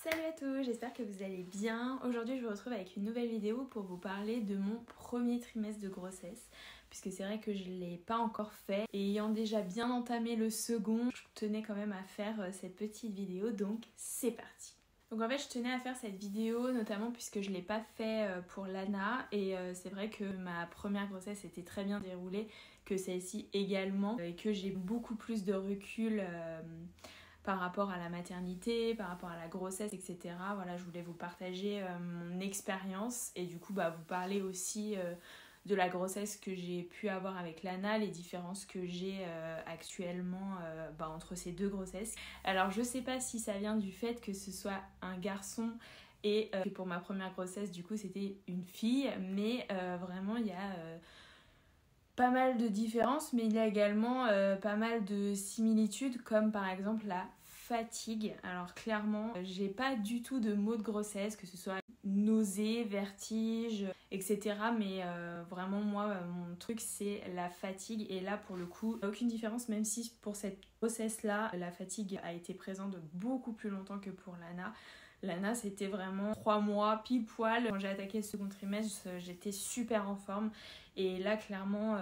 Salut à tous, j'espère que vous allez bien. Aujourd'hui je vous retrouve avec une nouvelle vidéo pour vous parler de mon premier trimestre de grossesse, puisque c'est vrai que je ne l'ai pas encore fait et ayant déjà bien entamé le second, je tenais quand même à faire cette petite vidéo, donc c'est parti. Donc en fait je tenais à faire cette vidéo notamment puisque je ne l'ai pas fait pour Lana et c'est vrai que ma première grossesse était très bien déroulée, que celle-ci également et que j'ai beaucoup plus de recul par rapport à la maternité, par rapport à la grossesse, etc. Voilà, je voulais vous partager mon expérience et du coup vous parler aussi de la grossesse que j'ai pu avoir avec Lana, les différences que j'ai actuellement entre ces deux grossesses. Alors je sais pas si ça vient du fait que ce soit un garçon et que pour ma première grossesse du coup c'était une fille, mais vraiment il y a pas mal de différences, mais il y a également pas mal de similitudes, comme par exemple la fatigue. Alors clairement, j'ai pas du tout de maux de grossesse, que ce soit nausées, vertiges, etc. Mais vraiment moi, mon truc c'est la fatigue. Et là pour le coup, aucune différence, même si pour cette grossesse-là, la fatigue a été présente beaucoup plus longtemps que pour Lana. Lana, c'était vraiment 3 mois pile poil. Quand j'ai attaqué le second trimestre, j'étais super en forme. Et là, clairement,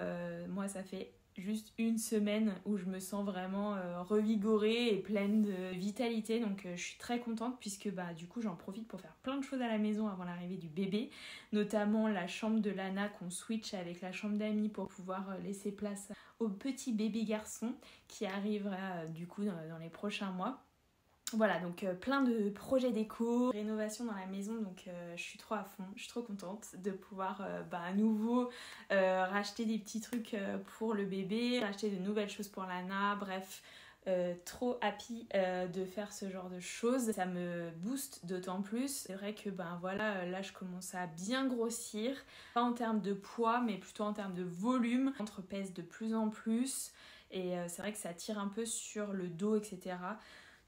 moi, ça fait juste une semaine où je me sens vraiment revigorée et pleine de vitalité. Donc, je suis très contente puisque du coup, j'en profite pour faire plein de choses à la maison avant l'arrivée du bébé. Notamment la chambre de Lana qu'on switch avec la chambre d'amis pour pouvoir laisser place au petit bébé garçon qui arrivera du coup dans les prochains mois. Voilà, donc plein de projets déco, rénovation dans la maison, donc je suis trop à fond, je suis trop contente de pouvoir à nouveau racheter des petits trucs pour le bébé, racheter de nouvelles choses pour Lana, bref, trop happy de faire ce genre de choses. Ça me booste d'autant plus. C'est vrai que là je commence à bien grossir, pas en termes de poids mais plutôt en termes de volume. Le ventre pèse de plus en plus et c'est vrai que ça tire un peu sur le dos, etc.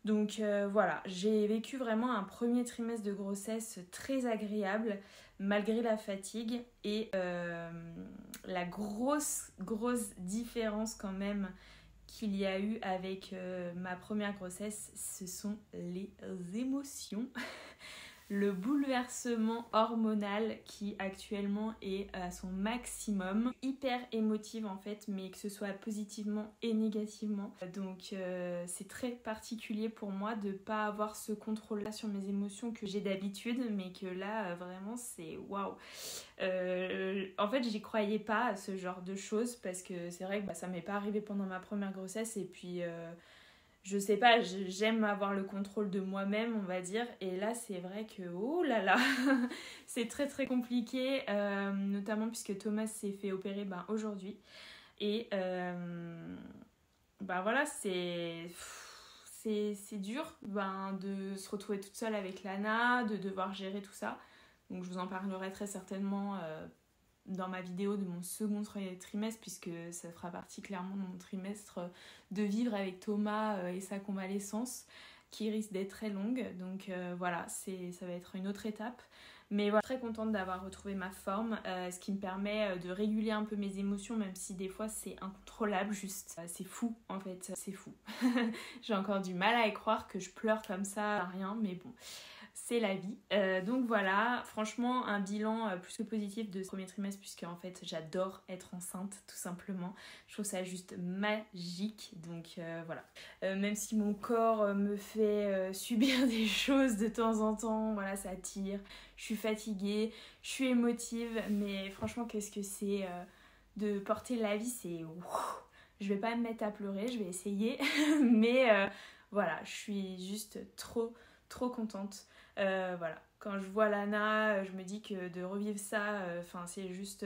Donc voilà, j'ai vécu vraiment un premier trimestre de grossesse très agréable malgré la fatigue et la grosse différence quand même qu'il y a eu avec ma première grossesse, ce sont les émotions. Le bouleversement hormonal qui actuellement est à son maximum, hyper émotive en fait, mais que ce soit positivement et négativement. Donc c'est très particulier pour moi de pas avoir ce contrôle là sur mes émotions que j'ai d'habitude, mais que là vraiment c'est waouh. En fait j'y croyais pas à ce genre de choses parce que c'est vrai que ça m'est pas arrivé pendant ma première grossesse et puis je sais pas, j'aime avoir le contrôle de moi-même, on va dire. Et là, c'est vrai que, oh là là, c'est très très compliqué, notamment puisque Thomas s'est fait opérer aujourd'hui. Et voilà, c'est dur de se retrouver toute seule avec Lana, de devoir gérer tout ça. Donc je vous en parlerai très certainement dans ma vidéo de mon second trimestre, puisque ça fera partie clairement de mon trimestre de vivre avec Thomas et sa convalescence qui risque d'être très longue. Donc voilà, ça va être une autre étape. Mais voilà, très contente d'avoir retrouvé ma forme, ce qui me permet de réguler un peu mes émotions, même si des fois c'est incontrôlable, juste. C'est fou en fait, c'est fou. J'ai encore du mal à y croire que je pleure comme ça, rien, mais bon. C'est la vie. Donc voilà, franchement un bilan plus que positif de ce premier trimestre puisque en fait j'adore être enceinte tout simplement. Je trouve ça juste magique. Donc voilà. Même si mon corps me fait subir des choses de temps en temps, voilà ça tire. Je suis fatiguée, je suis émotive, mais franchement qu'est-ce que c'est de porter la vie, c'est... Je vais pas me mettre à pleurer, je vais essayer. Mais voilà, je suis juste trop contente. Voilà, quand je vois Lana, je me dis que de revivre ça, c'est juste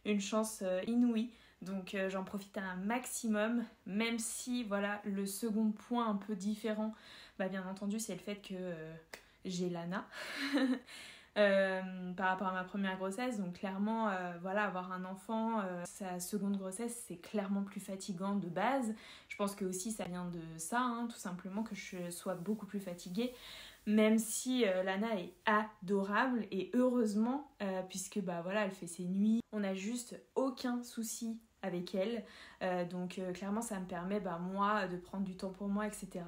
une chance inouïe. Donc j'en profite un maximum, même si voilà, le second point un peu différent, bien entendu, c'est le fait que j'ai Lana. Par rapport à ma première grossesse, donc clairement avoir un enfant, sa seconde grossesse c'est clairement plus fatigant de base. Je pense que aussi ça vient de ça, tout simplement que je sois beaucoup plus fatiguée, même si Lana est adorable et heureusement puisque elle fait ses nuits, on n'a juste aucun souci avec elle, donc clairement ça me permet moi de prendre du temps pour moi, etc.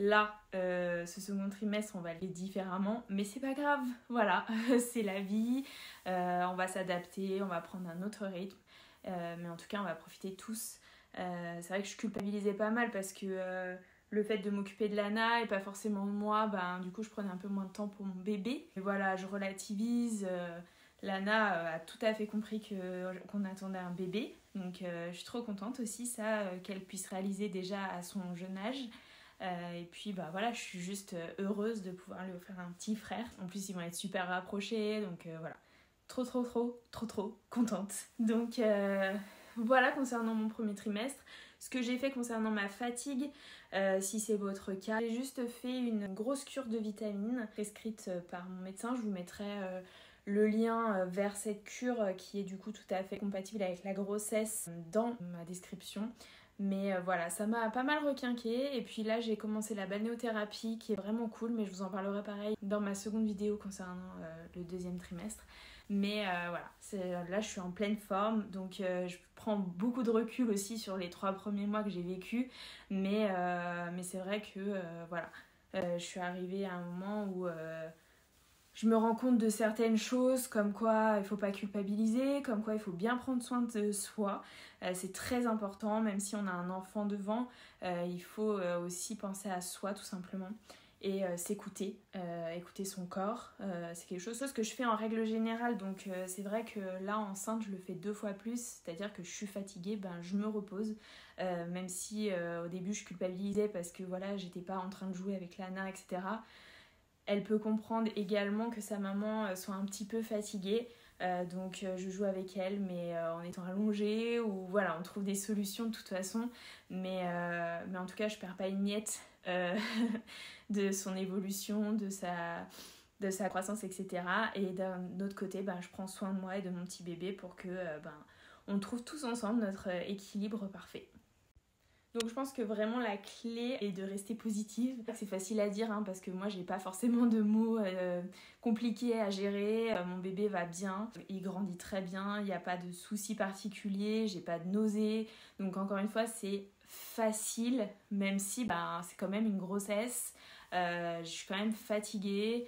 Là, ce second trimestre, on va le vivre différemment, mais c'est pas grave, voilà, c'est la vie, on va s'adapter, on va prendre un autre rythme, mais en tout cas, on va profiter tous. C'est vrai que je culpabilisais pas mal parce que le fait de m'occuper de Lana et pas forcément de moi, ben, du coup, je prenais un peu moins de temps pour mon bébé. Et voilà, je relativise. Lana a tout à fait compris qu'on attendait un bébé, donc je suis trop contente aussi, ça, qu'elle puisse réaliser déjà à son jeune âge. Et puis bah voilà, je suis juste heureuse de pouvoir lui offrir un petit frère. En plus ils vont être super rapprochés, donc voilà. Trop contente. Donc voilà concernant mon premier trimestre. Ce que j'ai fait concernant ma fatigue, si c'est votre cas, j'ai juste fait une grosse cure de vitamines prescrite par mon médecin. Je vous mettrai le lien vers cette cure qui est du coup tout à fait compatible avec la grossesse dans ma description. Mais voilà, ça m'a pas mal requinqué. Et puis là, j'ai commencé la balnéothérapie qui est vraiment cool, mais je vous en parlerai pareil dans ma seconde vidéo concernant le deuxième trimestre. Mais voilà, là je suis en pleine forme, donc je prends beaucoup de recul aussi sur les 3 premiers mois que j'ai vécu. Mais c'est vrai que voilà, je suis arrivée à un moment où je me rends compte de certaines choses, comme quoi il ne faut pas culpabiliser, comme quoi il faut bien prendre soin de soi. C'est très important, même si on a un enfant devant, il faut aussi penser à soi tout simplement. Et s'écouter, écouter son corps. C'est quelque chose que je fais en règle générale, donc c'est vrai que là enceinte je le fais 2 fois plus, c'est-à-dire que je suis fatiguée, ben, je me repose. Même si au début je culpabilisais parce que voilà, j'étais pas en train de jouer avec Lana, etc. Elle peut comprendre également que sa maman soit un petit peu fatiguée. Donc je joue avec elle, mais en étant allongée, ou voilà, on trouve des solutions de toute façon. Mais en tout cas, je perds pas une miette de son évolution, de sa croissance, etc. Et d'un autre côté, ben, je prends soin de moi et de mon petit bébé pour que on trouve tous ensemble notre équilibre parfait. Donc je pense que vraiment la clé est de rester positive. C'est facile à dire hein, parce que moi j'ai pas forcément de mots compliqués à gérer. Mon bébé va bien, il grandit très bien, il n'y a pas de soucis particuliers, j'ai pas de nausées. Donc encore une fois c'est facile, même si c'est quand même une grossesse. Je suis quand même fatiguée.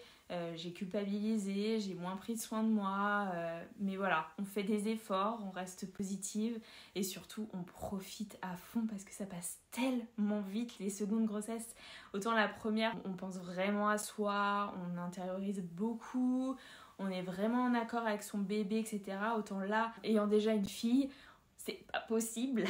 J'ai culpabilisé, j'ai moins pris soin de moi, mais voilà, on fait des efforts, on reste positive et surtout on profite à fond parce que ça passe tellement vite les secondes grossesses. Autant la première, on pense vraiment à soi, on intériorise beaucoup, on est vraiment en accord avec son bébé, etc. Autant là, ayant déjà une fille, c'est pas possible.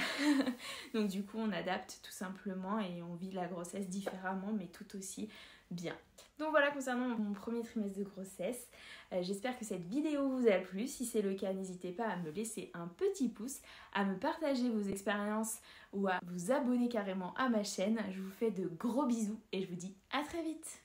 Donc du coup on adapte tout simplement et on vit la grossesse différemment mais tout aussi bien. Donc voilà concernant mon premier trimestre de grossesse. J'espère que cette vidéo vous a plu. Si c'est le cas, n'hésitez pas à me laisser un petit pouce, à me partager vos expériences ou à vous abonner carrément à ma chaîne. Je vous fais de gros bisous et je vous dis à très vite.